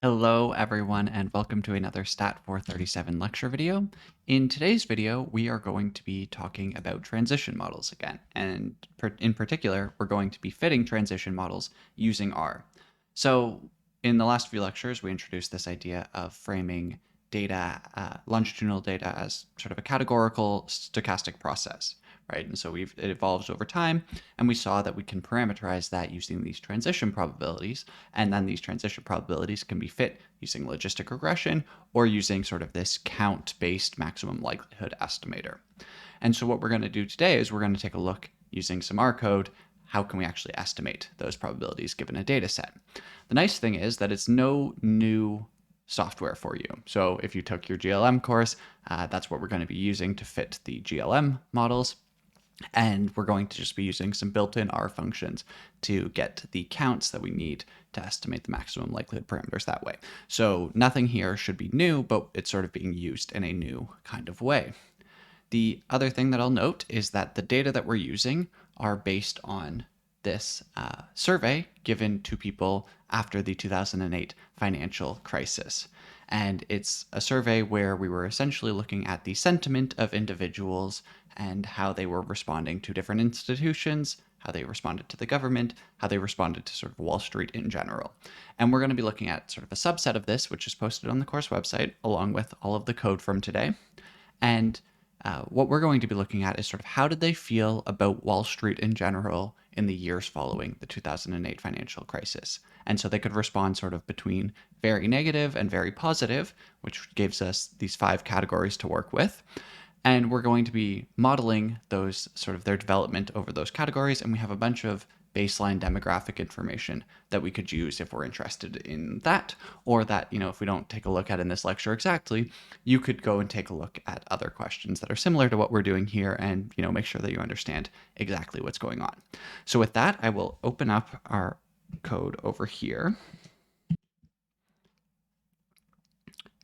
Hello everyone and welcome to another Stat 437 lecture video. In today's video, we are going to be talking about transition models again, and in particular, we're going to be fitting transition models using R. So in the last few lectures, we introduced this idea of framing data, longitudinal data as sort of a categorical stochastic process, right? And so it evolves over time, and we saw that we can parameterize that using these transition probabilities, and then these transition probabilities can be fit using logistic regression or using sort of this count-based maximum likelihood estimator. And so what we're going to do today is we're going to take a look using some R code. How can we actually estimate those probabilities given a data set? The nice thing is that it's no new software for you. So if you took your GLM course, that's what we're going to be using to fit the GLM models. And we're going to just be using some built-in R functions to get the counts that we need to estimate the maximum likelihood parameters that way. So nothing here should be new, but it's sort of being used in a new kind of way. The other thing that I'll note is that the data that we're using are based on this survey given to people after the 2008 financial crisis. And it's a survey where we were essentially looking at the sentiment of individuals and how they were responding to different institutions, how they responded to the government, how they responded to sort of Wall Street in general. And we're going to be looking at sort of a subset of this, which is posted on the course website, along with all of the code from today. And what we're going to be looking at is sort of how did they feel about Wall Street in general in the years following the 2008 financial crisis. And so they could respond sort of between very negative and very positive, which gives us these 5 categories to work with. And we're going to be modeling those sort of their development over those categories. And we have a bunch of baseline demographic information that we could use if we're interested in that, or that, if we don't take a look at in this lecture exactly, you could go and take a look at other questions that are similar to what we're doing here and, make sure that you understand exactly what's going on. So with that, I will open up our code over here.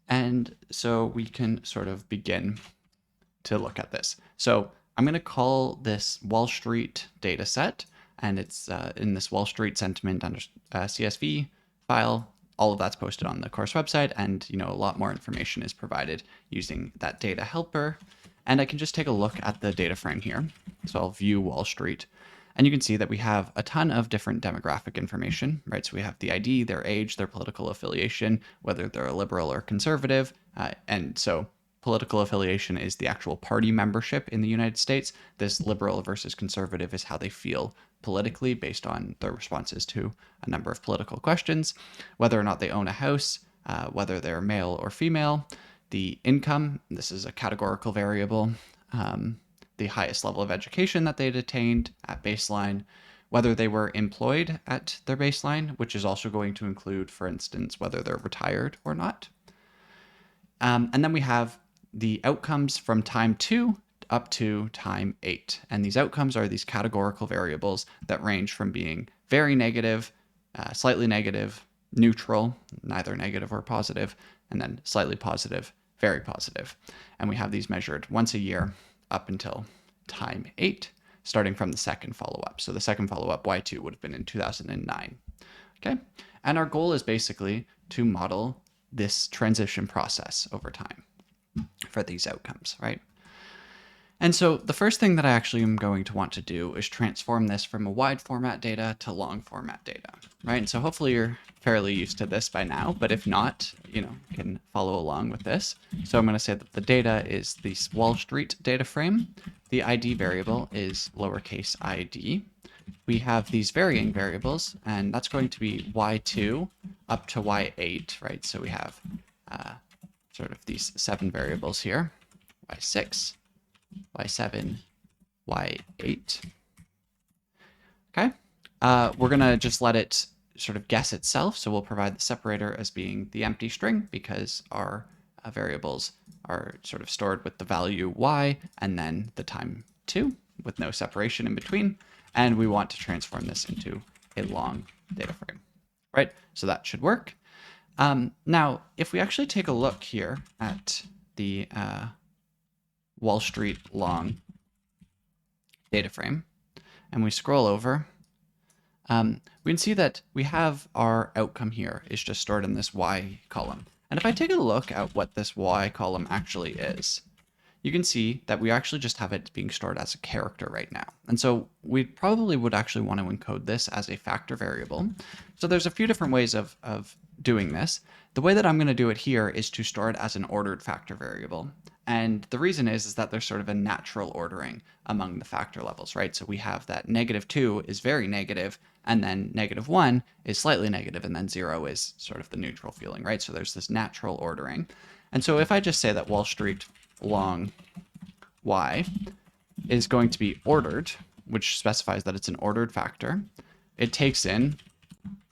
And so we can sort of begin to look at this. So I'm going to call this Wall Street data set, and it's in this Wall Street sentiment under CSV file. All of that's posted on the course website, and a lot more information is provided using that data helper. And I can just take a look at the data frame here. So I'll view Wall Street, and you can see that we have a ton of different demographic information, right? So we have the ID, their age, their political affiliation, whether they're a liberal or conservative, and so political affiliation is the actual party membership in the United States. This liberal versus conservative is how they feel politically based on their responses to a number of political questions. Whether or not they own a house, whether they're male or female, the income, this is a categorical variable, the highest level of education that they'd attained at baseline, whether they were employed at their baseline, which is also going to include, for instance, whether they're retired or not. And then we have the outcomes from time 2 up to time 8. And these outcomes are these categorical variables that range from being very negative, slightly negative, neutral, neither negative or positive, and then slightly positive, very positive. And we have these measured once a year up until time 8, starting from the second follow-up. So the second follow-up, Y2, would have been in 2009. Okay, and our goal is basically to model this transition process over time for these outcomes, right? And so the first thing that I actually am going to want to do is transform this from a wide format data to long format data, right? And so hopefully you're fairly used to this by now, but if not, you can follow along with this. So I'm going to say that the data is this Wall Street data frame. The ID variable is lowercase id. We have these varying variables, and that's going to be y2 up to y8, right? So we have sort of these 7 variables here, y6, y7, y8. Okay, we're going to just let it sort of guess itself. So we'll provide the separator as being the empty string because our variables are sort of stored with the value y and then the time 2 with no separation in between. And we want to transform this into a long data frame, right? So that should work. Now, if we actually take a look here at the Wall Street long data frame, and we scroll over, we can see that we have our outcome here is just stored in this y column. And if I take a look at what this y column actually is, you can see that we actually just have it being stored as a character right now. And so we probably would actually want to encode this as a factor variable. So there's a few different ways of doing this. The way that I'm going to do it here is to store it as an ordered factor variable. And the reason is that there's sort of a natural ordering among the factor levels, right? So we have that -2 is very negative, and then -1 is slightly negative, and then 0 is sort of the neutral feeling, right? So there's this natural ordering. And so if I just say that Wall Street long y is going to be ordered, which specifies that it's an ordered factor, it takes in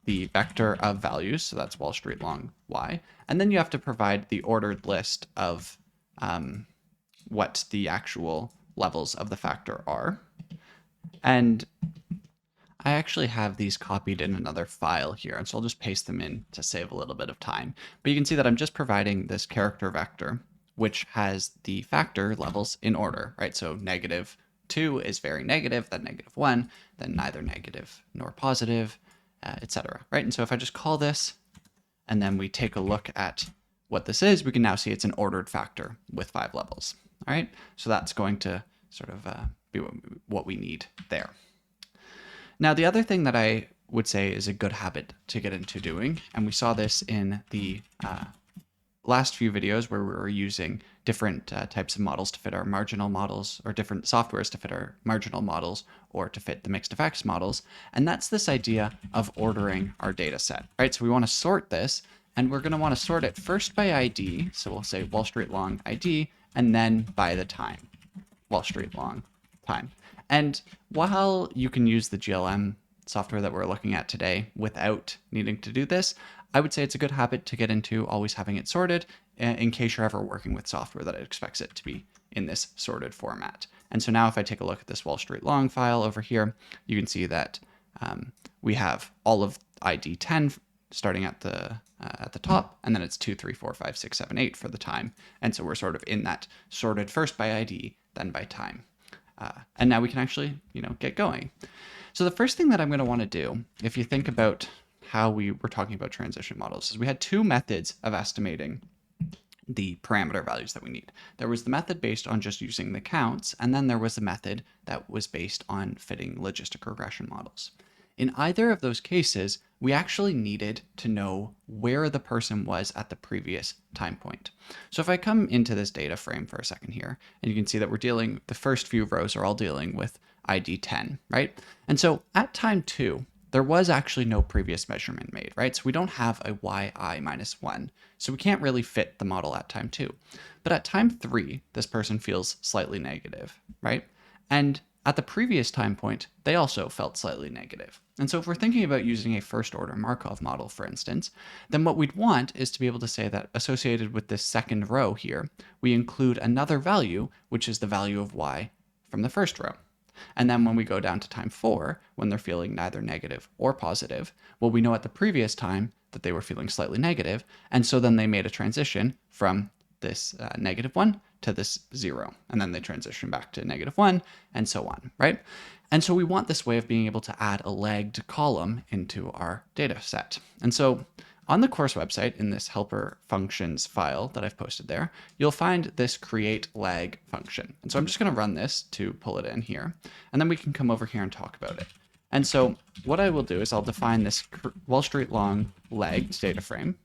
the vector of values, so that's Wall Street long y, and then you have to provide the ordered list of what the actual levels of the factor are. And I actually have these copied in another file here, and so I'll just paste them in to save a little bit of time. But you can see that I'm just providing this character vector, which has the factor levels in order, right? So -2 is very negative, then -1, then neither negative nor positive, etc. Right? And so if I just call this, and then we take a look at what this is, we can now see it's an ordered factor with 5 levels. All right, so that's going to sort of be what we need there. Now, the other thing that I would say is a good habit to get into doing, and we saw this in the last few videos where we were using different types of models to fit our marginal models, or different softwares to fit our marginal models, or to fit the mixed effects models. And that's this idea of ordering our data set, right? So we want to sort this, and we're going to want to sort it first by ID. So we'll say Wall Street long ID, and then by the time, Wall Street long time. And while you can use the GLM software that we're looking at today without needing to do this, I would say it's a good habit to get into always having it sorted in case you're ever working with software that expects it to be in this sorted format. And so now if I take a look at this Wall Street long file over here, you can see that we have all of ID 10 starting at the top, and then it's 2, 3, 4, 5, 6, 7, 8 for the time. And so we're sort of in that sorted first by ID, then by time. And now we can actually, get going. So the first thing that I'm going to want to do, if you think about how we were talking about transition models, is we had 2 methods of estimating the parameter values that we need. There was the method based on just using the counts, and then there was the method that was based on fitting logistic regression models. In either of those cases, we actually needed to know where the person was at the previous time point. So if I come into this data frame for a second here, and you can see that the first few rows are all dealing with ID 10, right? And so at time 2, there was actually no previous measurement made, right? So we don't have a yi minus 1. So we can't really fit the model at time 2. But at time 3, this person feels slightly negative, right? And at the previous time point, they also felt slightly negative. And so if we're thinking about using a first order Markov model, for instance, then what we'd want is to be able to say that associated with this second row here, we include another value, which is the value of y from the first row. And then when we go down to time 4, when they're feeling neither negative or positive, well, we know at the previous time that they were feeling slightly negative. And so then they made a transition from this -1 to this 0. And then they transition back to -1 and so on, right? And so we want this way of being able to add a lagged column into our data set. And so on the course website, in this helper functions file that I've posted there, you'll find this create lag function. And so I'm just going to run this to pull it in here, and then we can come over here and talk about it. And so what I will do is I'll define this Wall Street long lagged data frame,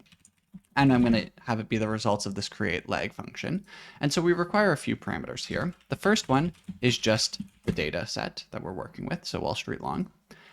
and I'm going to have it be the results of this create lag function. And so we require a few parameters here. The first one is just the data set that we're working with, so Wall Street long.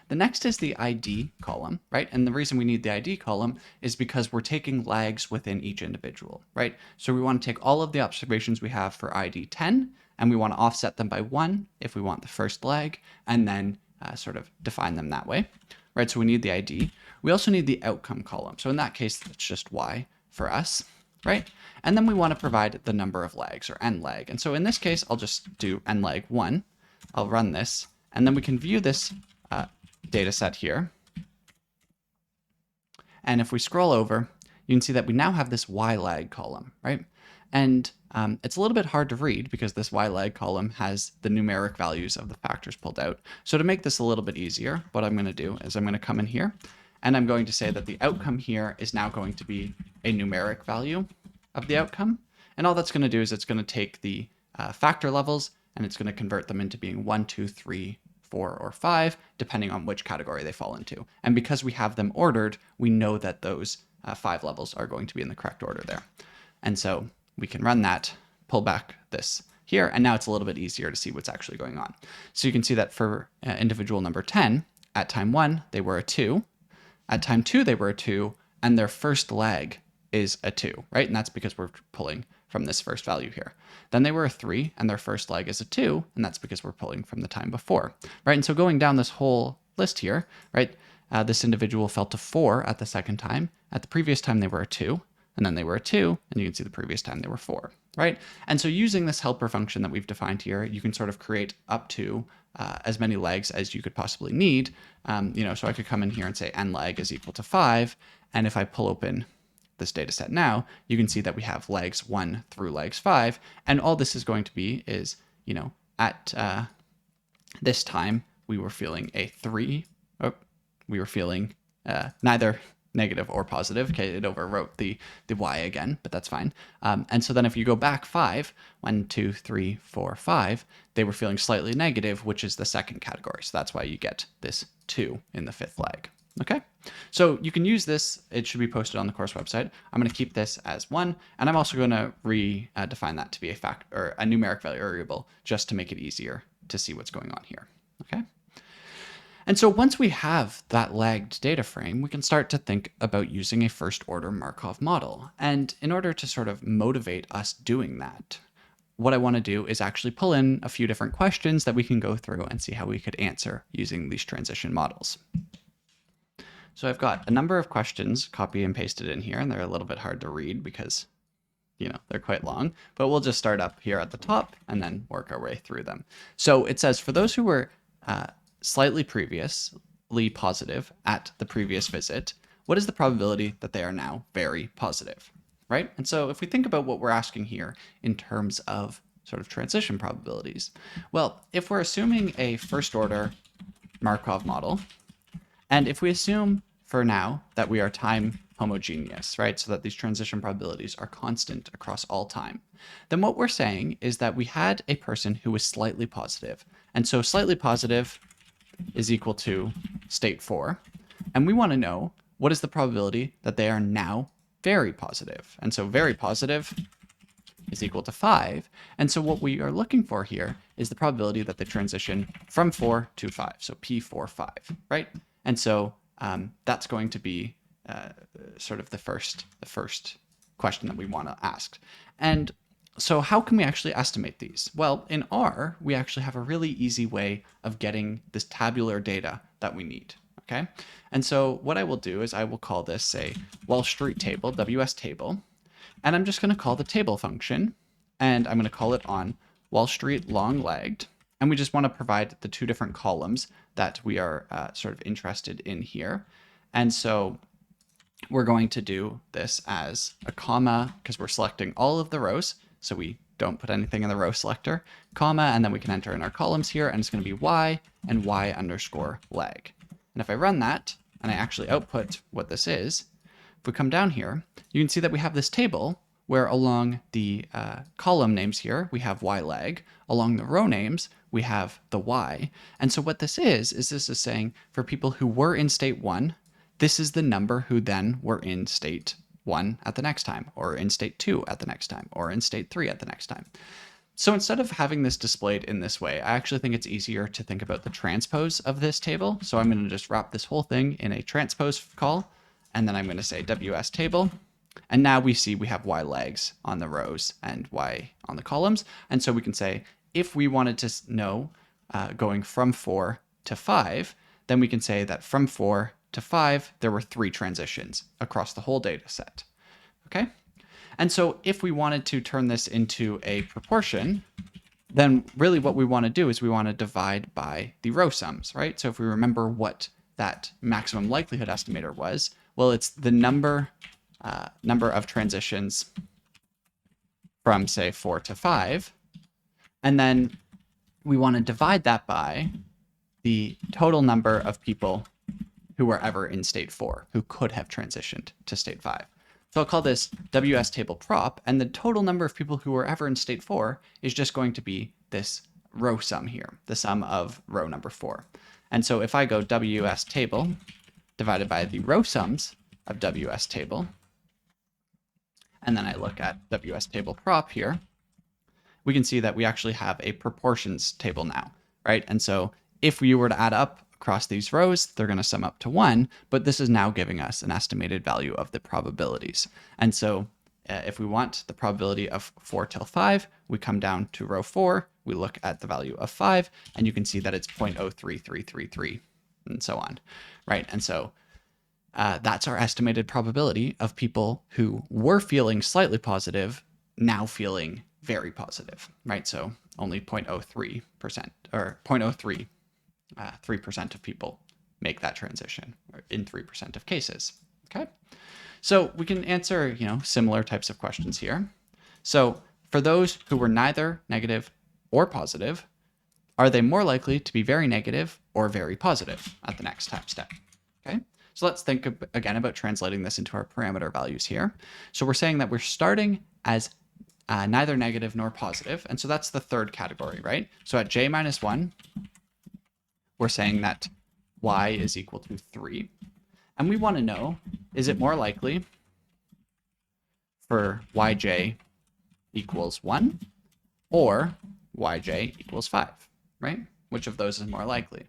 The next is the ID column, right? And the reason we need the ID column is because we're taking lags within each individual, right? So we want to take all of the observations we have for ID 10, and we want to offset them by 1 if we want the first lag, and then sort of define them that way, right? So we need the ID. We also need the outcome column. So in that case, it's just Y for us, right? And then we want to provide the number of lags, or n lag. And so in this case, I'll just do n lag 1. I'll run this, and then we can view this data set here. And if we scroll over, you can see that we now have this y lag column, right? And it's a little bit hard to read because this y-lag column has the numeric values of the factors pulled out. So to make this a little bit easier, what I'm going to do is I'm going to come in here and I'm going to say that the outcome here is now going to be a numeric value of the outcome. And all that's going to do is it's going to take the factor levels and it's going to convert them into being 1, 2, 3, 4, or 5, depending on which category they fall into. And because we have them ordered, we know that those 5 levels are going to be in the correct order there. And so we can run that, pull back this here, and now it's a little bit easier to see what's actually going on. So you can see that for individual number 10, at time 1, they were a 2. At time 2, they were a 2, and their first leg is a 2, right? And that's because we're pulling from this first value here. Then they were a 3, and their first leg is a 2, and that's because we're pulling from the time before, right? And so going down this whole list here, right, this individual fell to 4 at the second time. At the previous time, they were a 2, and then they were a 2, and you can see the previous time they were 4, right? And so using this helper function that we've defined here, you can sort of create up to as many legs as you could possibly need. So I could come in here and say n leg is equal to 5, and if I pull open this data set now, you can see that we have legs 1 through legs 5, and all this is going to be is, at this time, we were feeling a 3, we were feeling neither negative or positive. Okay, it overwrote the y again, but that's fine. And so then if you go back 5, 1, 2, 3, 4, 5, they were feeling slightly negative, which is the second category. So that's why you get this 2 in the fifth leg. Okay, so you can use this. It should be posted on the course website. I'm going to keep this as 1, and I'm also going to redefine that to be a fact or a numeric variable just to make it easier to see what's going on here. Okay. And so once we have that lagged data frame, we can start to think about using a first order Markov model. And in order to sort of motivate us doing that, what I want to do is actually pull in a few different questions that we can go through and see how we could answer using these transition models. So I've got a number of questions copy and pasted in here, and they're a little bit hard to read because, they're quite long, but we'll just start up here at the top and then work our way through them. So it says, for those who were slightly previously positive at the previous visit, what is the probability that they are now very positive, right? And so if we think about what we're asking here in terms of sort of transition probabilities, well, if we're assuming a first order Markov model, and if we assume for now that we are time homogeneous, right? So that these transition probabilities are constant across all time, then what we're saying is that we had a person who was slightly positive. And so slightly positive is equal to state 4. And we want to know what is the probability that they are now very positive. And so very positive is equal to 5. And so what we are looking for here is the probability that they transition from 4 to 5. So P4, 5, right? And so that's going to be sort of the first question that we want to ask. And so how can we actually estimate these? Well, in R, we actually have a really easy way of getting this tabular data that we need, okay? And so what I will do is I will call this a Wall Street table, WS table, and I'm just going to call the table function, and I'm going to call it on Wall Street long-legged, and we just want to provide the 2 different columns that we are sort of interested in here. And so we're going to do this as a comma, because we're selecting all of the rows, so we don't put anything in the row selector, comma, and then we can enter in our columns here, and it's going to be y and y underscore leg. And if I run that, and I actually output what this is, if we come down here, you can see that we have this table where along the column names here, we have y leg. Along the row names, we have the y. And so what this is this is saying for people who were in state 1, this is the number who then were in state 1 at the next time, or in state 2 at the next time, or in state 3 at the next time. So instead of having this displayed in this way, I actually think it's easier to think about the transpose of this table. So I'm going to just wrap this whole thing in a transpose call, and then I'm going to say WS table. And now we see we have y legs on the rows and y on the columns. And so we can say, if we wanted to know going from 4 to 5, then we can say that from 4 to 5, there were 3 transitions across the whole data set. Okay? And so if we wanted to turn this into a proportion, then really what we want to do is we want to divide by the row sums, right? So if we remember what that maximum likelihood estimator was, well, it's the number of transitions from say 4 to 5. And then we want to divide that by the total number of people who were ever in state 4, who could have transitioned to state 5. So I'll call this WS table prop, and the total number of people who were ever in state 4 is just going to be this row sum here, the sum of row number 4. And so if I go WS table divided by the row sums of WS table, and then I look at WS table prop here, we can see that we actually have a proportions table now, right? And so if we were to add up across these rows, they're going to sum up to 1, but this is now giving us an estimated value of the probabilities. And so if we want the probability of 4 till 5, we come down to row 4, we look at the value of 5, and you can see that it's 0.03333, and so on, right? And so that's our estimated probability of people who were feeling slightly positive now feeling very positive, right? So only 0.03% or 0.03 3% of people make that transition in 3% of cases. Okay, so we can answer similar types of questions here. So for those who were neither negative or positive, are they more likely to be very negative or very positive at the next time step? Okay, so let's think again about translating this into our parameter values here. So we're saying that we're starting as neither negative nor positive, and so that's the third category, right? So at j minus 1, we're saying that y is equal to 3. And we want to know, is it more likely for yj equals 1 or yj equals 5, right? Which of those is more likely?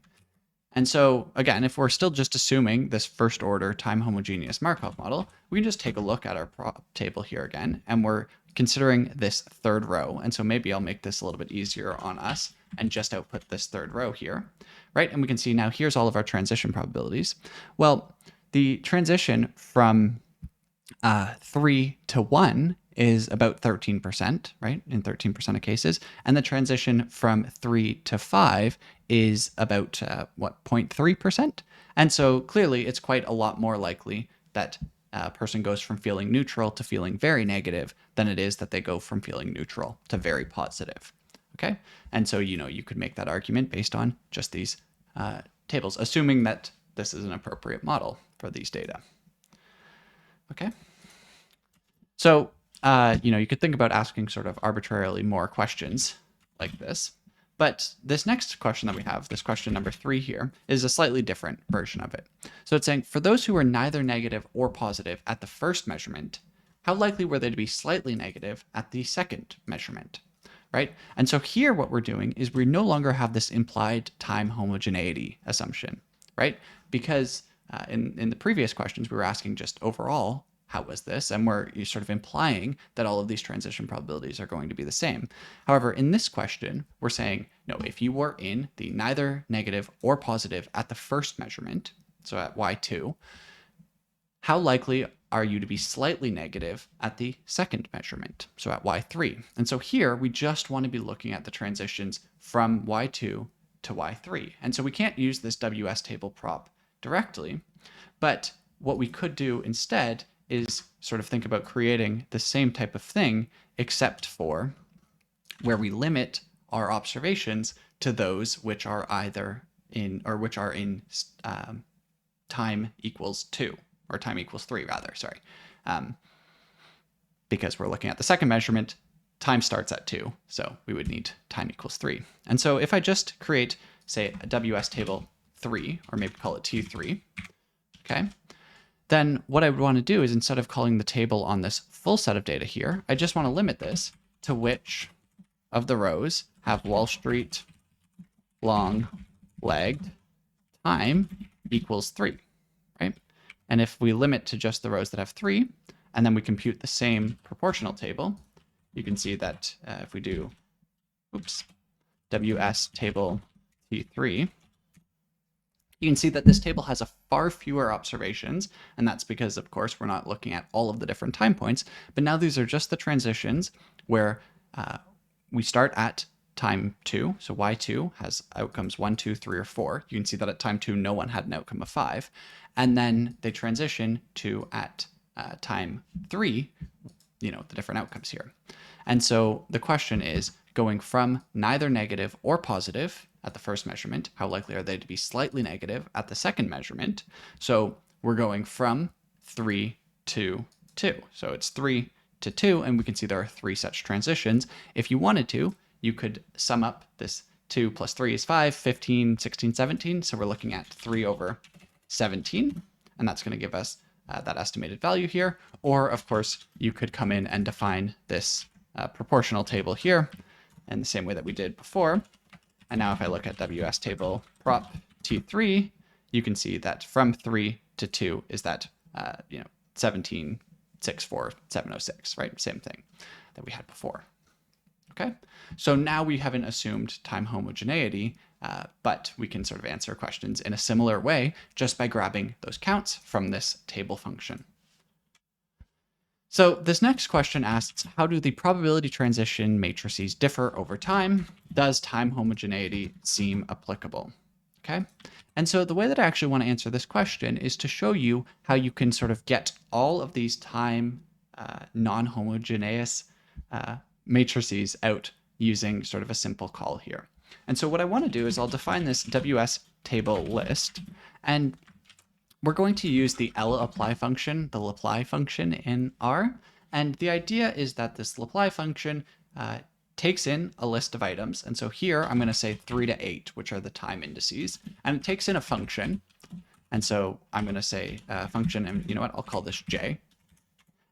And so, again, if we're still just assuming this first order time homogeneous Markov model, we can just take a look at our prop table here again, and we're considering this third row. And so maybe I'll make this a little bit easier on us and just output this third row here, right? And we can see now here's all of our transition probabilities. Well, the transition from 3 to 1 is about 13%, right? In 13% of cases. And the transition from 3 to 5 is about, 0.3%? And so clearly it's quite a lot more likely that a person goes from feeling neutral to feeling very negative than it is that they go from feeling neutral to very positive. Okay? And so, you could make that argument based on just these tables, assuming that this is an appropriate model for these data. Okay? So, you could think about asking sort of arbitrarily more questions like this. But this next question that we have, this question number 3 here, is a slightly different version of it. So it's saying, for those who were neither negative or positive at the first measurement, how likely were they to be slightly negative at the second measurement, right? And so here what we're doing is we no longer have this implied time homogeneity assumption, right? Because in the previous questions, we were asking just overall, how was this? And we're sort of implying that all of these transition probabilities are going to be the same. However, in this question, we're saying, no, if you were in the neither negative or positive at the first measurement, so at y2, how likely are you to be slightly negative at the second measurement, so at y3? And so here, we just want to be looking at the transitions from y2 to y3. And so we can't use this WS table prop directly, but what we could do instead is sort of think about creating the same type of thing, except for where we limit our observations to those which are either in, or which are in time equals 2, or time equals 3 rather, sorry. Because we're looking at the second measurement, time starts at 2, so we would need time equals 3. And so if I just create, say, a WS table 3, or maybe call it T3, okay, then what I would want to do is, instead of calling the table on this full set of data here, I just want to limit this to which of the rows have Wall Street long lagged time equals 3, right? And if we limit to just the rows that have 3, and then we compute the same proportional table, you can see that if we do, WS table T3, you can see that this table has a far fewer observations, and that's because, of course, we're not looking at all of the different time points, but now these are just the transitions where we start at time 2, so y2 has outcomes 1, 2, 3, or 4. You can see that at time 2, no one had an outcome of 5, and then they transition to at time 3, the different outcomes here. And so the question is, going from neither negative or positive at the first measurement, how likely are they to be slightly negative at the second measurement? So we're going from 3 to 2. So it's 3 to 2, and we can see there are 3 such transitions. If you wanted to, you could sum up this 2 plus 3 is 5, 15, 16, 17. So we're looking at 3 over 17, and that's going to give us that estimated value here. Or, of course, you could come in and define this proportional table here in the same way that we did before. And now if I look at WS table prop T3, you can see that from 3 to 2 is that 17, 6, 4, 706, right? Same thing that we had before. Okay, so now we haven't assumed time homogeneity, but we can sort of answer questions in a similar way just by grabbing those counts from this table function. So this next question asks, how do the probability transition matrices differ over time? Does time homogeneity seem applicable? Okay, and so the way that I actually want to answer this question is to show you how you can sort of get all of these time non-homogeneous matrices out using sort of a simple call here. And so what I want to do is I'll define this WS table list, and we're going to use the lapply function, the lapply function in R. And the idea is that this lapply function takes in a list of items. And so here I'm going to say 3 to 8, which are the time indices. And it takes in a function. And so I'm going to say function, and you know what, I'll call this J.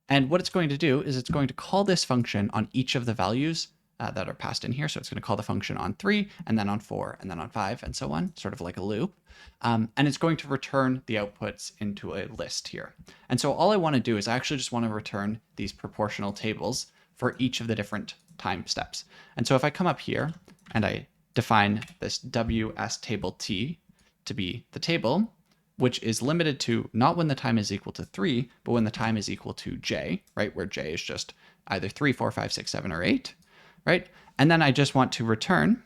And what it's going to do is it's going to call this function on each of the values that are passed in here. So it's going to call the function on 3, and then on 4, and then on 5, and so on, sort of like a loop. And it's going to return the outputs into a list here. And so all I want to do is I actually just want to return these proportional tables for each of the different time steps. And so if I come up here and I define this WS table T to be the table, which is limited to not when the time is equal to 3, but when the time is equal to J, right? Where J is just either 3, 4, 5, 6, 7, or 8, right? And then I just want to return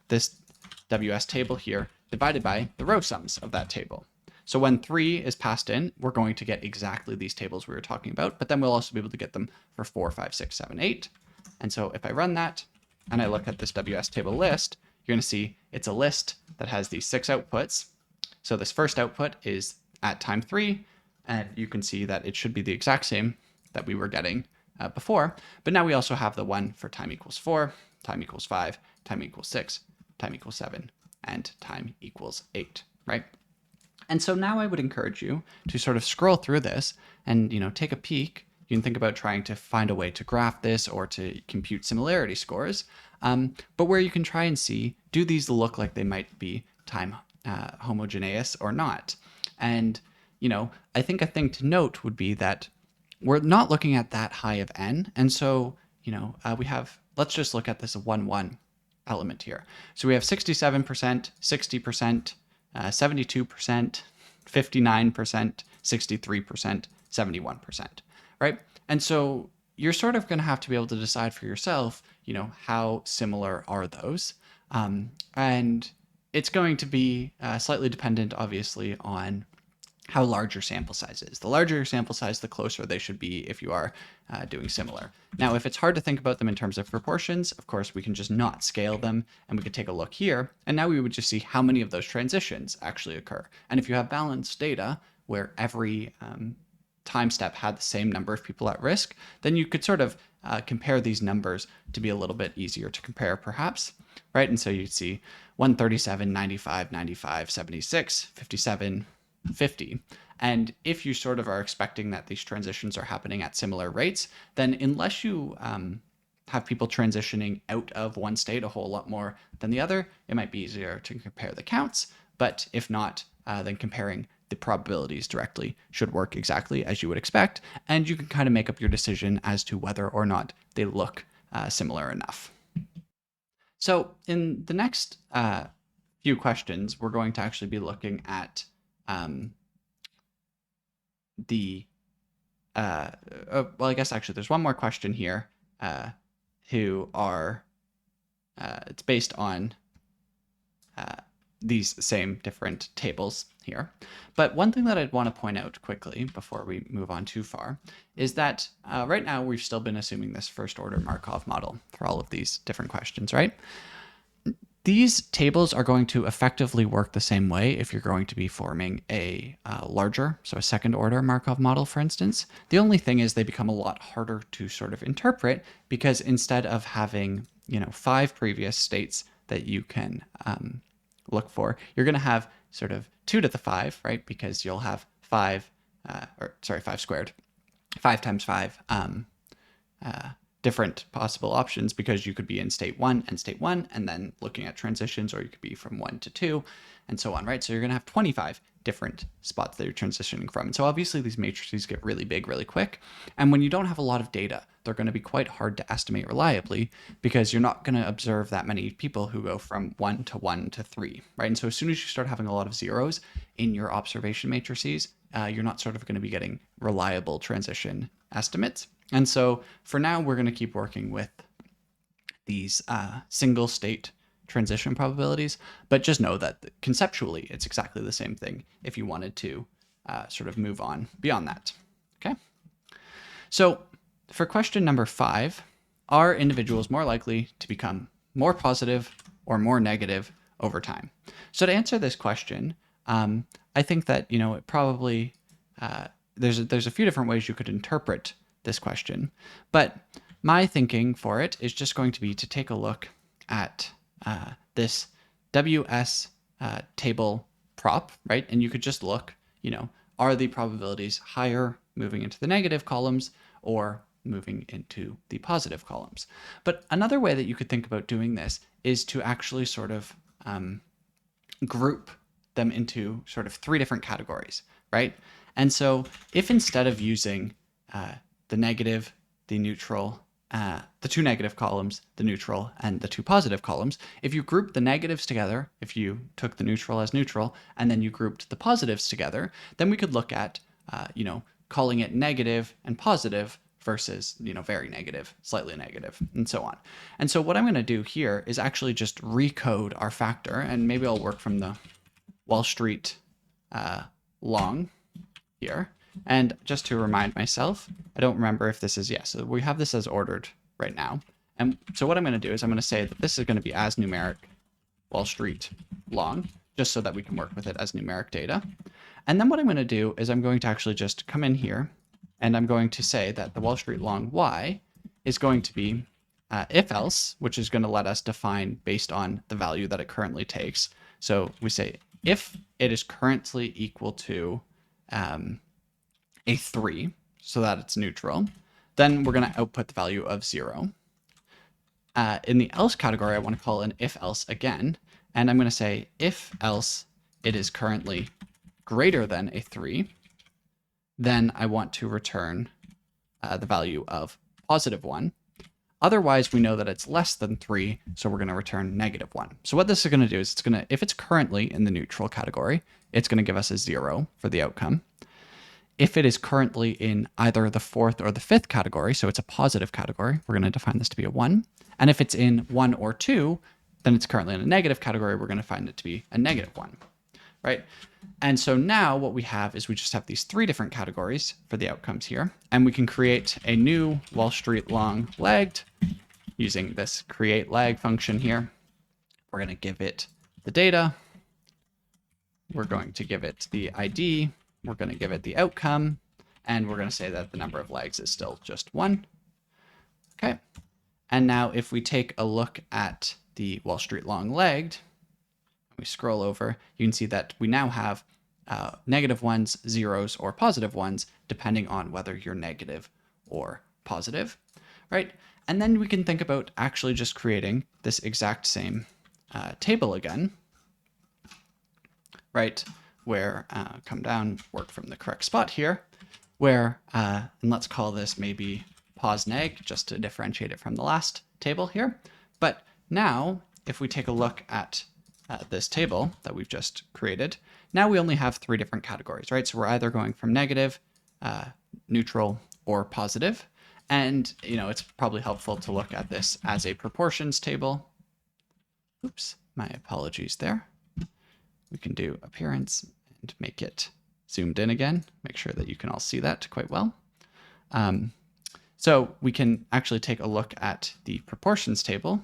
this WS table here divided by the row sums of that table. So when 3 is passed in, we're going to get exactly these tables we were talking about, but then we'll also be able to get them for 4, 5, 6, 7, 8. And so if I run that and I look at this WS table list, you're going to see it's a list that has these 6 outputs. So this first output is at time 3, and you can see that it should be the exact same that we were getting before. But now we also have the one for time equals 4, time equals 5, time equals 6, time equals 7, and time equals 8, right? And so now I would encourage you to sort of scroll through this and, take a peek. You can think about trying to find a way to graph this or to compute similarity scores, but where you can try and see, do these look like they might be time homogeneous or not? And, I think a thing to note would be that we're not looking at that high of n. And so, we have, let's just look at this 1, 1 element here. So we have 67%, 60%, 72%, 59%, 63%, 71%, right? And so you're sort of going to have to be able to decide for yourself, how similar are those? And it's going to be slightly dependent, obviously, on how large your sample size is. The larger your sample size, the closer they should be if you are doing similar. Now, if it's hard to think about them in terms of proportions, of course, we can just not scale them, and we could take a look here, and now we would just see how many of those transitions actually occur. And if you have balanced data where every time step had the same number of people at risk, then you could sort of compare these numbers to be a little bit easier to compare, perhaps, right? And so you'd see 137, 95, 95, 76, 57, 50. And if you sort of are expecting that these transitions are happening at similar rates, then unless you have people transitioning out of one state a whole lot more than the other, it might be easier to compare the counts. But if not, then comparing the probabilities directly should work exactly as you would expect. And you can kind of make up your decision as to whether or not they look similar enough. So in the next few questions, we're going to actually be looking at well, I guess actually there's one more question here who are, it's based on these same different tables here. But one thing that I'd want to point out quickly before we move on too far is that right now we've still been assuming this first order Markov model for all of these different questions, right? These tables are going to effectively work the same way if you're going to be forming a larger, so a second order Markov model, for instance. The only thing is they become a lot harder to sort of interpret because instead of having, 5 previous states that you can look for, you're going to have sort of 2 to the 5, right? Because you'll have 5 squared, 5 times 5 different possible options, because you could be in state 1 and state 1 and then looking at transitions, or you could be from 1 to 2 and so on, right? So you're going to have 25 different spots that you're transitioning from. And so obviously these matrices get really big really quick. And when you don't have a lot of data, they're going to be quite hard to estimate reliably because you're not going to observe that many people who go from 1 to 1 to 3, right? And so as soon as you start having a lot of zeros in your observation matrices, you're not sort of going to be getting reliable transition estimates. And so for now, we're going to keep working with these single state transition probabilities, but just know that conceptually, it's exactly the same thing if you wanted to sort of move on beyond that. Okay. So for question number 5, are individuals more likely to become more positive or more negative over time? So to answer this question, I think that, it probably, there's a few different ways you could interpret this question, but my thinking for it is just going to be to take a look at this WS table prop, right? And you could just look, are the probabilities higher moving into the negative columns or moving into the positive columns? But another way that you could think about doing this is to actually sort of group them into sort of 3 different categories, right? And so if instead of using the negative, the neutral, the 2 negative columns, the neutral, and the 2 positive columns, if you group the negatives together, if you took the neutral as neutral, and then you grouped the positives together, then we could look at, calling it negative and positive versus, very negative, slightly negative, and so on. And so what I'm going to do here is actually just recode our factor, and maybe I'll work from the Wall Street long here. And just to remind myself, I don't remember if this is, so we have this as ordered right now. And so what I'm going to do is I'm going to say that this is going to be as numeric Wall Street long, just so that we can work with it as numeric data. And then what I'm going to do is I'm going to actually just come in here and I'm going to say that the Wall Street long Y is going to be if else, which is going to let us define based on the value that it currently takes. So we say if it is currently equal to a 3, so that it's neutral, then we're going to output the value of 0. In the else category, I want to call an if else again, and I'm going to say if else it is currently greater than a 3, then I want to return the value of positive 1. Otherwise, we know that it's less than 3, so we're going to return negative 1. So what this is going to do is if it's currently in the neutral category, it's going to give us a 0 for the outcome. If it is currently in either the 4th or the 5th category, so it's a positive category, we're going to define this to be a 1. And if it's in 1 or 2, then it's currently in a negative category, we're going to find it to be a negative 1, right? And so now what we have is we just have these 3 different categories for the outcomes here, and we can create a new Wall Street long lagged using this create lag function here. We're going to give it the data. We're going to give it the ID. We're going to give it the outcome, and we're going to say that the number of lags is still just 1. Okay. And now if we take a look at the Wall Street long lagged, we scroll over, you can see that we now have negative 1s, 0s, or positive 1s, depending on whether you're negative or positive, right? And then we can think about actually just creating this exact same table again, right? Where, come down, work from the correct spot here, where, and let's call this maybe pos neg, just to differentiate it from the last table here. But now, if we take a look at this table that we've just created, now we only have 3 different categories, right? So we're either going from negative, neutral, or positive. And, it's probably helpful to look at this as a proportions table. Oops, my apologies there. We can do appearance and make it zoomed in again, make sure that you can all see that quite well. So we can actually take a look at the proportions table,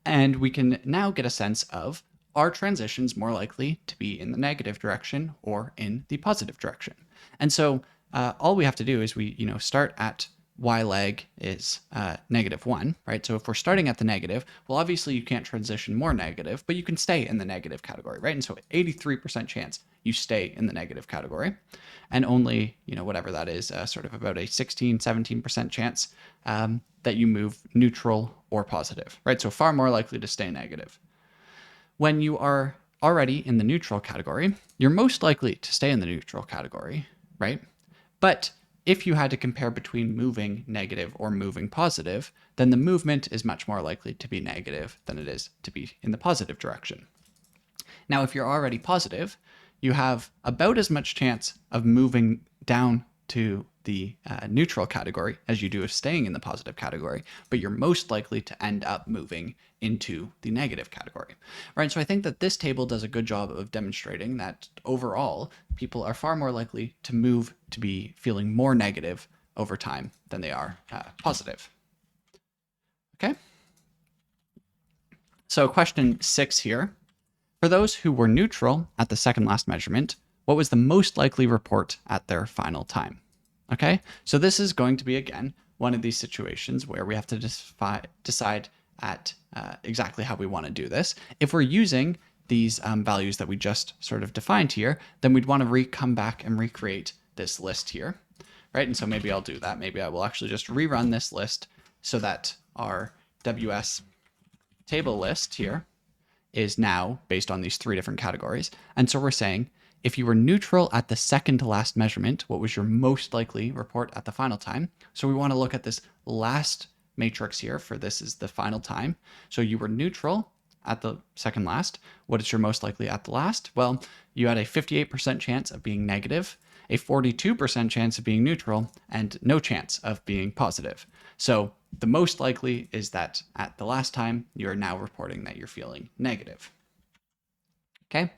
and we can now get a sense of, are transitions more likely to be in the negative direction or in the positive direction? And so all we have to do is we start at y lag is -1, right? So if we're starting at the negative, well, obviously you can't transition more negative, but you can stay in the negative category, right? And so 83% chance you stay in the negative category, and only, whatever that is, sort of about a 16, 17% chance that you move neutral or positive, right? So far more likely to stay negative. When you are already in the neutral category, you're most likely to stay in the neutral category, right? But if you had to compare between moving negative or moving positive, then the movement is much more likely to be negative than it is to be in the positive direction. Now, if you're already positive, you have about as much chance of moving down to the neutral category as you do of staying in the positive category, but you're most likely to end up moving into the negative category, right? So I think that this table does a good job of demonstrating that overall, people are far more likely to move to be feeling more negative over time than they are positive. Okay. So question 6 here. For those who were neutral at the second last measurement, what was the most likely report at their final time? Okay, so this is going to be, again, one of these situations where we have to decide at exactly how we want to do this. If we're using these values that we just sort of defined here, then we'd want to come back and recreate this list here, right? And so maybe I'll do that. Maybe I will actually just rerun this list so that our WS table list here is now based on these 3 different categories. And so we're saying, if you were neutral at the second to last measurement, what was your most likely report at the final time? So we want to look at this last matrix here, for this is the final time. So you were neutral at the second last. What is your most likely at the last? Well, you had a 58% chance of being negative, a 42% chance of being neutral, and no chance of being positive. So the most likely is that at the last time, you're now reporting that you're feeling negative. Okay.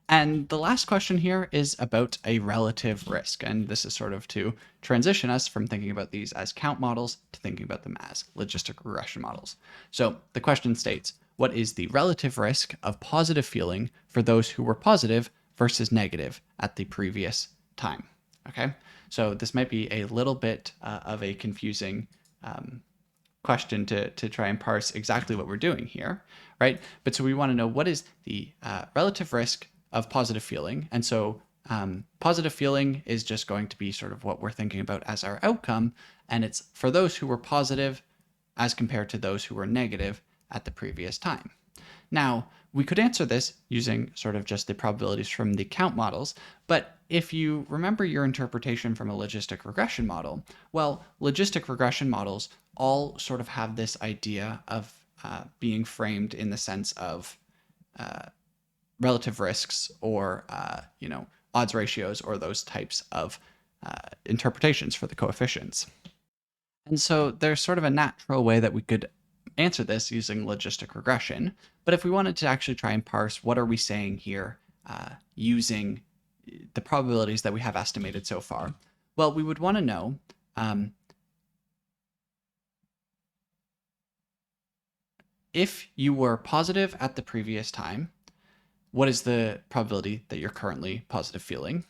And the last question here is about a relative risk. And this is sort of to transition us from thinking about these as count models to thinking about them as logistic regression models. So the question states, what is the relative risk of positive feeling for those who were positive versus negative at the previous time? Okay. So this might be a little bit of a confusing question to try and parse exactly what we're doing here, right? But so we want to know, what is the relative risk of positive feeling? And so positive feeling is just going to be sort of what we're thinking about as our outcome. And it's for those who were positive as compared to those who were negative at the previous time. Now, we could answer this using sort of just the probabilities from the count models, but if you remember your interpretation from a logistic regression model, well, logistic regression models all sort of have this idea of being framed in the sense of relative risks or, odds ratios or those types of interpretations for the coefficients. And so there's sort of a natural way that we could answer this using logistic regression. But if we wanted to actually try and parse what are we saying here using the probabilities that we have estimated so far, well, we would want to know if you were positive at the previous time, what is the probability that you're currently positive feeling?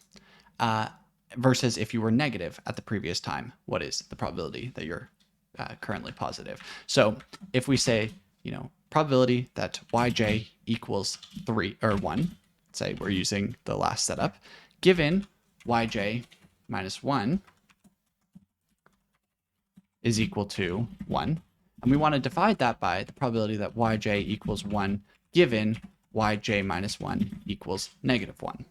Versus if you were negative at the previous time, what is the probability that you're currently positive? So if we say, probability that yj equals 3 or 1, say we're using the last setup, given yj minus 1 is equal to 1, and we want to divide that by the probability that yj equals 1 given yj minus 1 equals -1,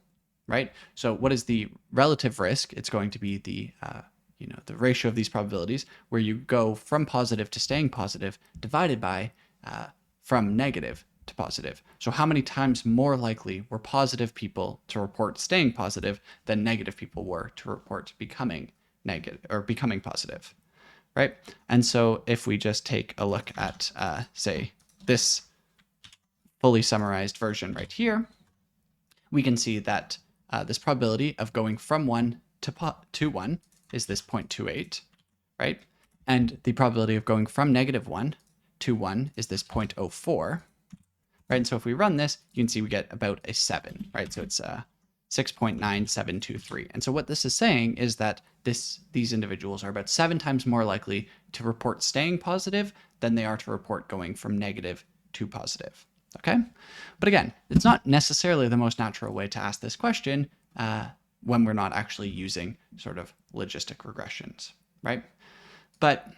right? So what is the relative risk? It's going to be the the ratio of these probabilities where you go from positive to staying positive divided by from negative to positive. So how many times more likely were positive people to report staying positive than negative people were to report becoming negative or becoming positive, right? And so if we just take a look at, say, this fully summarized version right here, we can see that this probability of going from 1 to 1 is this 0.28, right? And the probability of going from -1 to 1 is this 0.04, right? And so if we run this, you can see we get about a 7, right? So it's 6.9723. And so what this is saying is that these individuals are about 7 times more likely to report staying positive than they are to report going from negative to positive. Okay? But again, it's not necessarily the most natural way to ask this question when we're not actually using sort of logistic regressions, right? But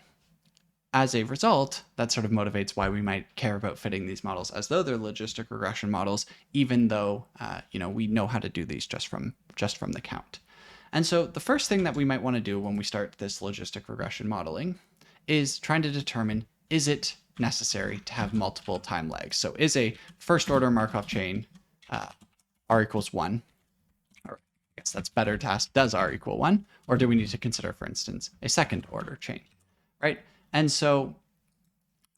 as a result, that sort of motivates why we might care about fitting these models as though they're logistic regression models, even though we know how to do these just from the count. And so the first thing that we might want to do when we start this logistic regression modeling is trying to determine, is it necessary to have multiple time lags? So is a first order Markov chain r equals 1? Or I guess that's better to ask, does r equal 1? Or do we need to consider, for instance, a second order chain, right? And so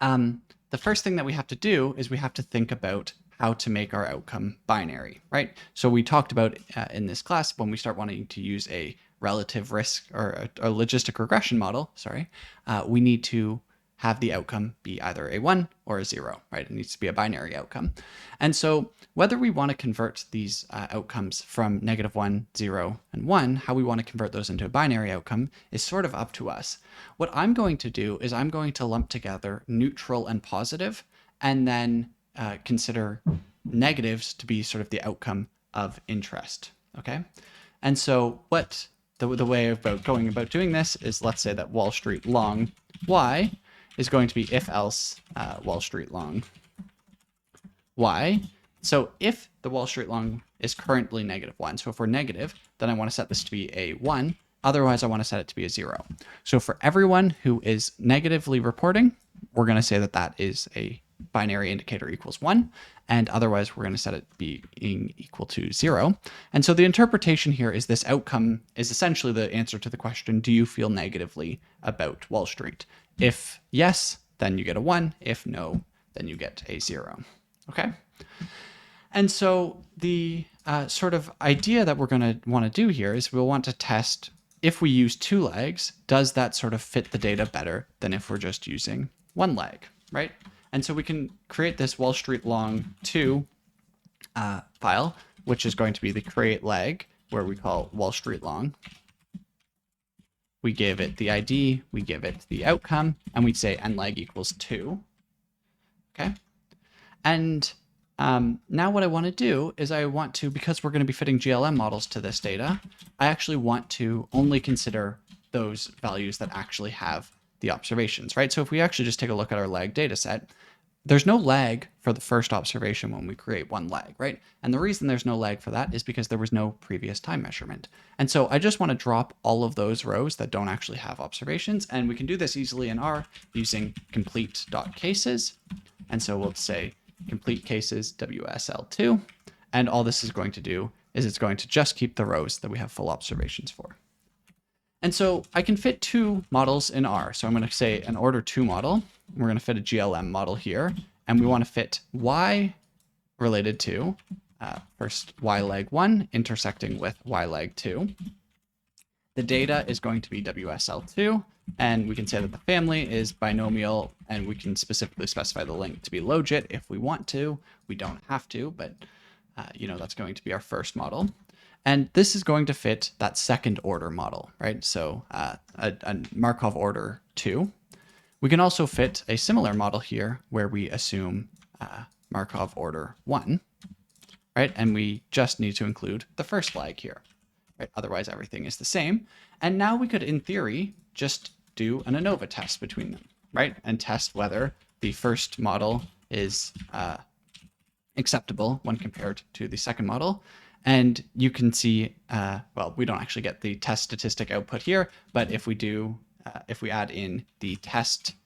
the first thing that we have to do is we have to think about how to make our outcome binary, right? So we talked about in this class, when we start wanting to use a relative risk or a logistic regression model, we need to have the outcome be either a 1 or a 0, right? It needs to be a binary outcome. And so whether we want to convert these outcomes from -1, 0, and 1, how we want to convert those into a binary outcome is sort of up to us. What I'm going to do is I'm going to lump together neutral and positive, and then consider negatives to be sort of the outcome of interest, okay? And so what the way about going about doing this is, let's say that Wall Street long y is going to be if else Wall Street long y. So if the Wall Street long is currently -1, so if we're negative, then I want to set this to be a 1. Otherwise, I want to set it to be a 0. So for everyone who is negatively reporting, we're going to say that that is a binary indicator equals 1, and otherwise we're going to set it being equal to 0. And so the interpretation here is this outcome is essentially the answer to the question, do you feel negatively about Wall Street? If yes, then you get a 1. If no, then you get a 0. Okay? And so the sort of idea that we're going to want to do here is we'll want to test, if we use 2 lags, does that sort of fit the data better than if we're just using 1 lag, right? And so we can create this Wall Street long 2 file, which is going to be the create lag, where we call Wall Street long. We give it the ID, we give it the outcome, and we say n lag equals 2. Okay. And now what I want to do is I want to, because we're going to be fitting GLM models to this data, I actually want to only consider those values that actually have the observations, right? So if we actually just take a look at our lag data set, there's no lag for the first observation when we create 1 lag, right? And the reason there's no lag for that is because there was no previous time measurement. And so I just want to drop all of those rows that don't actually have observations, and we can do this easily in R using complete.cases. And so we'll say complete cases WSL2, and all this is going to do is it's going to just keep the rows that we have full observations for. And so I can fit 2 models in R. So I'm going to say an order 2 model. We're going to fit a GLM model here, and we want to fit y related to first y lag 1 intersecting with y lag 2. The data is going to be WSL2, and we can say that the family is binomial, and we can specifically specify the length to be logit if we want to. We don't have to, but that's going to be our first model. And this is going to fit that second order model, right? So a Markov order 2. We can also fit a similar model here where we assume Markov order 1, right? And we just need to include the first flag here, right? Otherwise, everything is the same. And now we could, in theory, just do an ANOVA test between them, right? And test whether the first model is acceptable when compared to the second model. And you can see, well, we don't actually get the test statistic output here, but if we do, if we add in the test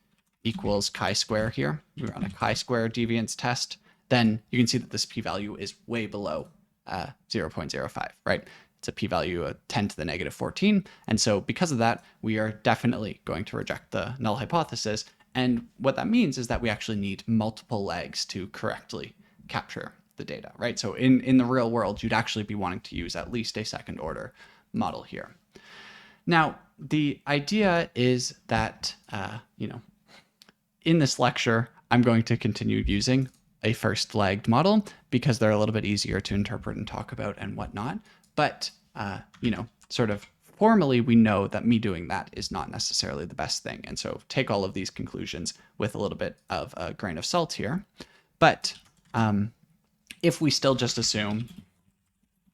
equals chi-square here, we run a chi-square deviance test, then you can see that this p-value is way below 0.05, right? It's a p-value of 10 to the negative 14. And so because of that, we are definitely going to reject the null hypothesis. And what that means is that we actually need multiple lags to correctly capture the data, right? So in the real world, you'd actually be wanting to use at least a second order model here. Now, the idea is that, in this lecture, I'm going to continue using a first lagged model because they're a little bit easier to interpret and talk about and whatnot. But, sort of formally, we know that me doing that is not necessarily the best thing. And so take all of these conclusions with a little bit of a grain of salt here. But if we still just assume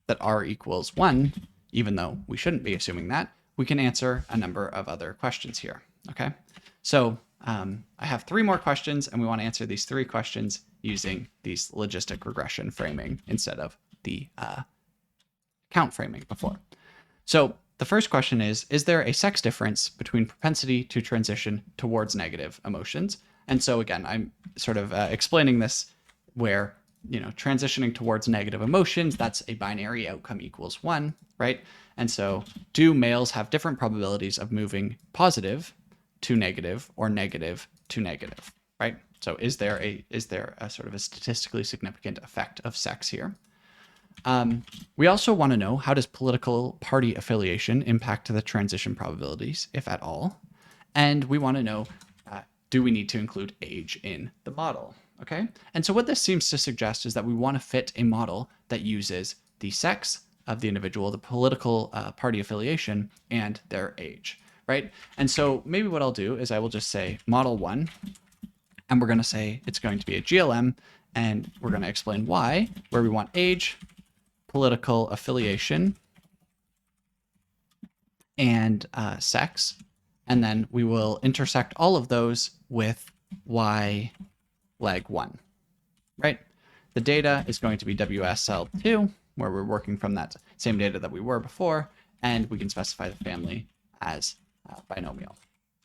that r equals 1, even though we shouldn't be assuming that, we can answer a number of other questions here, okay? So I have 3 more questions, and we want to answer these 3 questions using these logistic regression framing instead of the count framing before. So the first question is there a sex difference between propensity to transition towards negative emotions? And so again, I'm sort of explaining this where, transitioning towards negative emotions, that's a binary outcome equals 1, right? And so do males have different probabilities of moving positive to negative or negative to negative, right? So is there a sort of a statistically significant effect of sex here? We also want to know, how does political party affiliation impact the transition probabilities, if at all? And we want to know, do we need to include age in the model? Okay. And so what this seems to suggest is that we want to fit a model that uses the sex of the individual, the political party affiliation, and their age, right? And so maybe what I'll do is I will just say model 1, and we're going to say it's going to be a GLM, and we're going to explain why, where we want age, political affiliation, and sex, and then we will intersect all of those with y lag 1, right? The data is going to be WSL2, where we're working from that same data that we were before, and we can specify the family as binomial.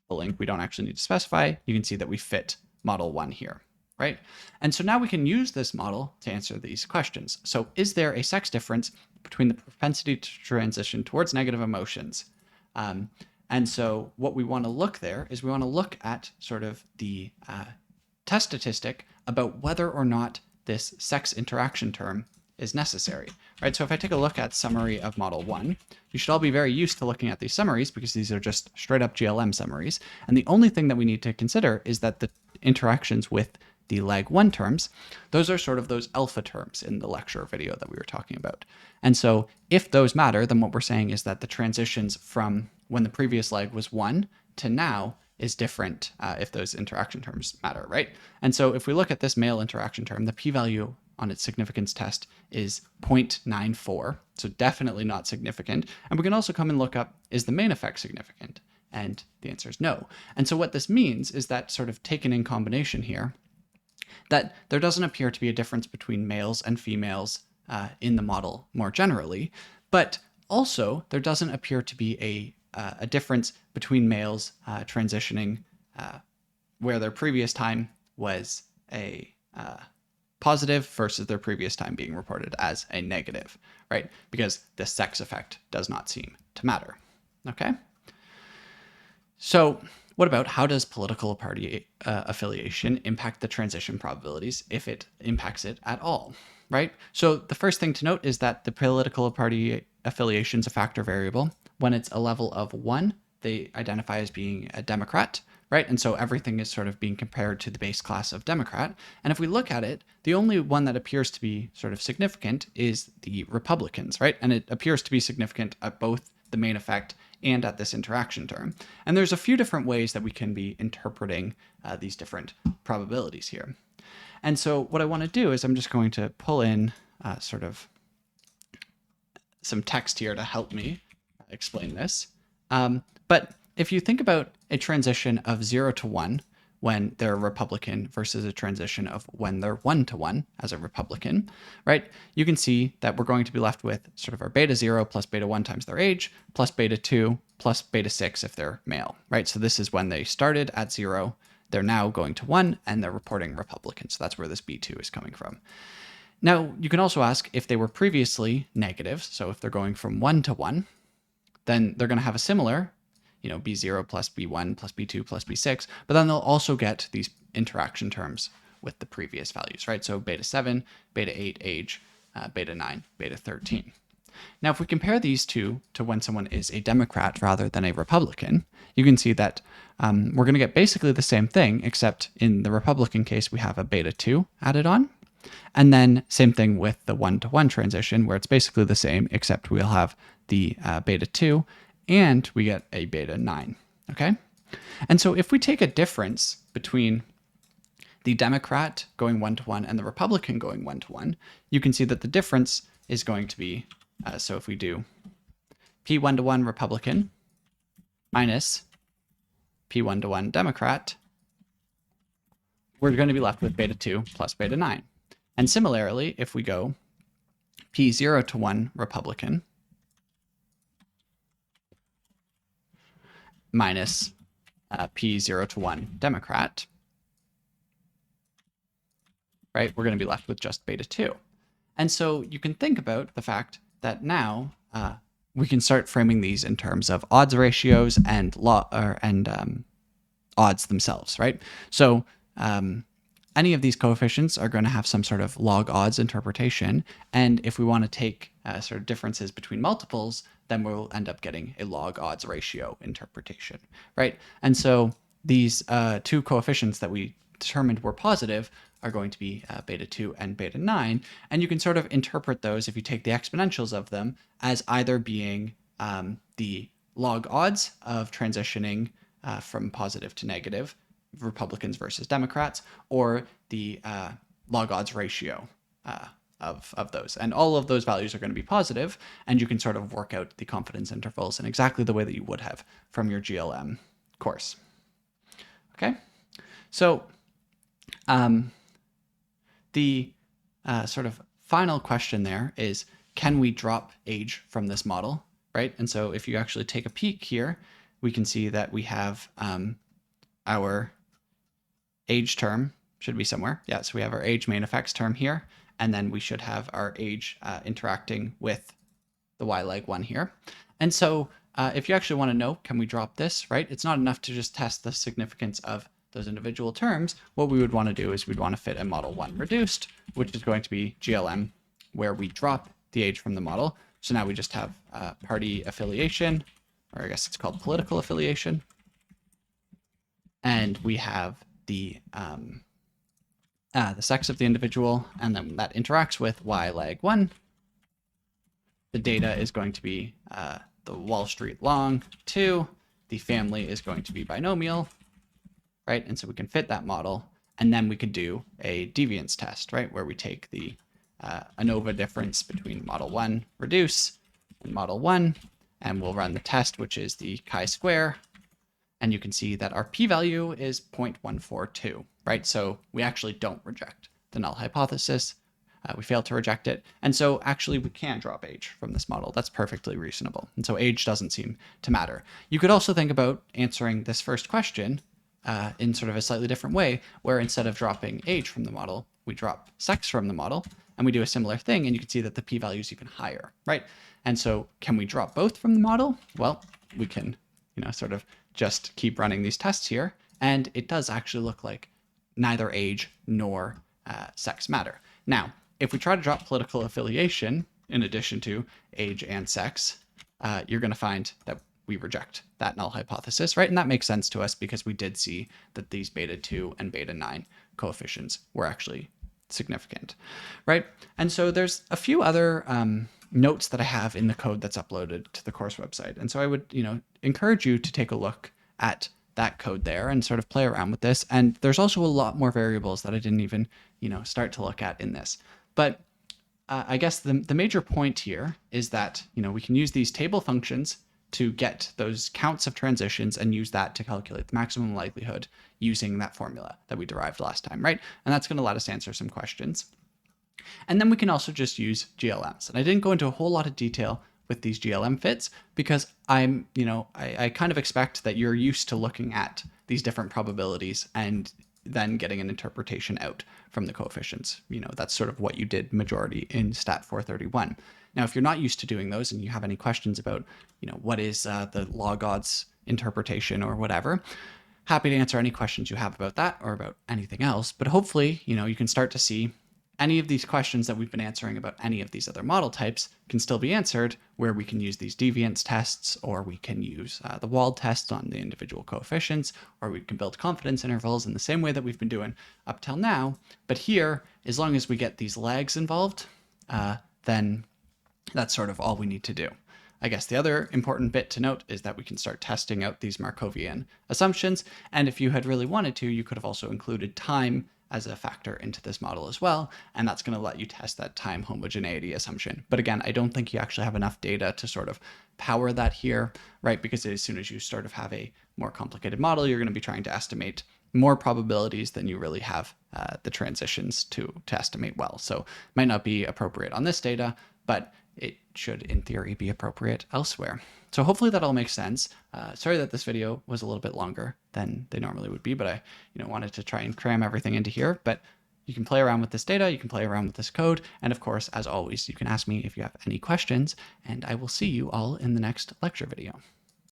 The link we don't actually need to specify. You can see that we fit model 1 here, right? And so now we can use this model to answer these questions. So is there a sex difference between the propensity to transition towards negative emotions? And so what we want to look there is we want to look at sort of the test statistic about whether or not this sex interaction term is necessary, right? So if I take a look at summary of model 1, you should all be very used to looking at these summaries because these are just straight up GLM summaries. And the only thing that we need to consider is that the interactions with the lag 1 terms, those are sort of those alpha terms in the lecture video that we were talking about. And so if those matter, then what we're saying is that the transitions from when the previous leg was 1 to now is different if those interaction terms matter, right? And so if we look at this male interaction term, the p-value on its significance test is 0.94, so definitely not significant. And we can also come and look up, is the main effect significant? And the answer is no. And so what this means is that, sort of taken in combination here, that there doesn't appear to be a difference between males and females in the model more generally, but also there doesn't appear to be a difference between males transitioning where their previous time was a positive versus their previous time being reported as a negative, right? Because the sex effect does not seem to matter, okay? So what about, how does political party affiliation impact the transition probabilities, if it impacts it at all, right? So the first thing to note is that the political party affiliation is a factor variable. When it's a level of 1, they identify as being a Democrat, right? And so everything is sort of being compared to the base class of Democrat. And if we look at it, the only one that appears to be sort of significant is the Republicans, right? And it appears to be significant at both the main effect and at this interaction term. And there's a few different ways that we can be interpreting these different probabilities here. And so what I want to do is I'm just going to pull in sort of some text here to help me explain this. But if you think about a transition of 0 to 1 when they're a Republican versus a transition of when they're 1 to 1 as a Republican, right? You can see that we're going to be left with sort of our beta 0 plus beta 1 times their age, plus beta 2 plus beta 6 if they're male, right? So this is when they started at 0, they're now going to 1, and they're reporting Republican. So that's where this B2 is coming from. Now, you can also ask if they were previously negative. So if they're going from 1 to 1, then they're going to have a similar, B0 plus B1 plus B2 plus B6, but then they'll also get these interaction terms with the previous values, right? So beta 7, beta 8 age, beta 9, beta 13. Now, if we compare these two to when someone is a Democrat rather than a Republican, you can see that we're going to get basically the same thing, except in the Republican case, we have a beta 2 added on. And then same thing with the 1-to-1 transition, where it's basically the same, except we'll have the beta 2 and we get a beta 9. Okay? And so if we take a difference between the Democrat going 1-to-1 and the Republican going 1-to-1, you can see that the difference is going to be, so if we do P1-to-1 Republican minus P1-to-1 Democrat, we're going to be left with beta 2 plus beta 9. And similarly, if we go P0-to-1 Republican minus P0-to-1 Democrat, right, we're going to be left with just beta 2. And so you can think about the fact that now we can start framing these in terms of odds ratios and odds themselves, right? So any of these coefficients are going to have some sort of log odds interpretation. And if we want to take sort of differences between multiples, then we'll end up getting a log odds ratio interpretation, right? And so these two coefficients that we determined were positive are going to be beta 2 and beta 9. And you can sort of interpret those, if you take the exponentials of them, as either being the log odds of transitioning from positive to negative, Republicans versus Democrats, or the log odds ratio of those. And all of those values are going to be positive, and you can sort of work out the confidence intervals in exactly the way that you would have from your GLM course. Okay, so the sort of final question there is, can we drop age from this model, right? And so if you actually take a peek here, we can see that we have our age term should be somewhere. Yeah, so we have our age main effects term here, and then we should have our age interacting with the y-leg1 here. And so if you actually want to know, can we drop this, right? It's not enough to just test the significance of those individual terms. What we would want to do is we'd want to fit a model 1 reduced, which is going to be GLM, where we drop the age from the model. So now we just have party affiliation, or I guess it's called political affiliation. And we have the sex of the individual, and then that interacts with y-leg1. The data is going to be the Wall Street long 2. The family is going to be binomial, right? And so we can fit that model, and then we could do a deviance test, right? Where we take the ANOVA difference between model 1 reduce and model 1, and we'll run the test, which is the chi-square. And you can see that our p-value is 0.142, right? So we actually don't reject the null hypothesis. We fail to reject it. And so actually we can drop age from this model. That's perfectly reasonable. And so age doesn't seem to matter. You could also think about answering this first question in sort of a slightly different way, where instead of dropping age from the model, we drop sex from the model, and we do a similar thing, and you can see that the p-value is even higher, right? And so can we drop both from the model? Well, we can, sort of just keep running these tests here, and it does actually look like neither age nor sex matter. Now, if we try to drop political affiliation in addition to age and sex, you're going to find that we reject that null hypothesis, right? And that makes sense to us because we did see that these beta 2 and beta 9 coefficients were actually significant, right? And so there's a few other notes that I have in the code that's uploaded to the course website. And so I would, encourage you to take a look at that code there and sort of play around with this. And there's also a lot more variables that I didn't even, start to look at in this. But I guess the major point here is that, we can use these table functions to get those counts of transitions and use that to calculate the maximum likelihood using that formula that we derived last time, right? And that's going to let us answer some questions. And then we can also just use GLMs. And I didn't go into a whole lot of detail with these GLM fits because I kind of expect that you're used to looking at these different probabilities and then getting an interpretation out from the coefficients. That's sort of what you did majority in Stat 431. Now, if you're not used to doing those and you have any questions about, what is the log odds interpretation or whatever, happy to answer any questions you have about that or about anything else. But hopefully, you can start to see any of these questions that we've been answering about any of these other model types can still be answered, where we can use these deviance tests, or we can use the wald tests on the individual coefficients, or we can build confidence intervals in the same way that we've been doing up till now. But here, as long as we get these lags involved, then that's sort of all we need to do. I guess the other important bit to note is that we can start testing out these Markovian assumptions. And if you had really wanted to, you could have also included time as a factor into this model as well. And that's going to let you test that time homogeneity assumption. But again, I don't think you actually have enough data to sort of power that here, right? Because as soon as you sort of have a more complicated model, you're going to be trying to estimate more probabilities than you really have the transitions to estimate well. So it might not be appropriate on this data, but it should, in theory, be appropriate elsewhere. So hopefully that all makes sense. Sorry that this video was a little bit longer than they normally would be, but I wanted to try and cram everything into here. But you can play around with this data, you can play around with this code, and of course, as always, you can ask me if you have any questions, and I will see you all in the next lecture video.